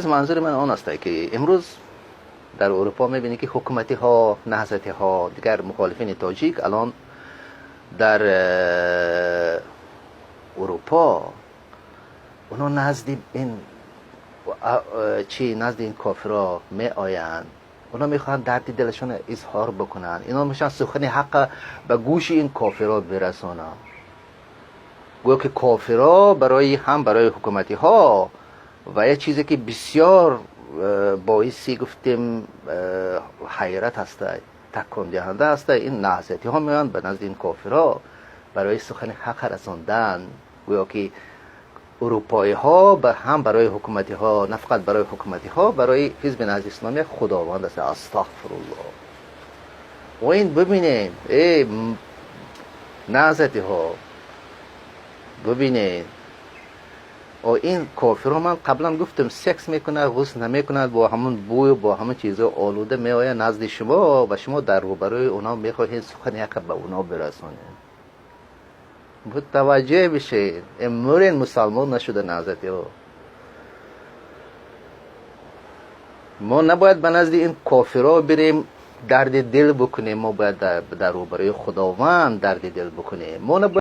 منظور من آن است که امروز در اروپا میبینی که حکومتی ها، نهضتی ها، دیگر مخالفین تاجیک الان در اروپا اونا نزد این کافرها می آیند. اونا میخوان درد دلشون اظهار بکنن، اینا میشن سخن حق به گوش این کافرها برسانن. گویا که کافرها برای حکومتی ها و یه چیزی که بسیار باعثی گفتیم حیرت هسته، تکان دهنده هسته، این نهضتی ها میان به نزد این کافرها برای سخن حق رساندن. گویا که اروپایی ها هم برای حکومتی ها، نه فقط برای حکومتی ها، برای حزب نهضت اسلامی خداوند است. استغفرالله. و این ببینید ای نهضتی ها، ببینید این کافرها، من قبلا گفتم سکس میکنه، غسل نمیکنه، با همون بوی با همون چیزا آلوده میآید نزد شما و شما در روبروی اونا میخواهید سخن حق به اونا برسونید. متوجه بشید امورین مسلمان نشده نهضتی ها. ما نباید به نزد این کافرها بریم درد دل بکنیم، ما باید در روبروی خداوند درد دل بکنیم. ما نباید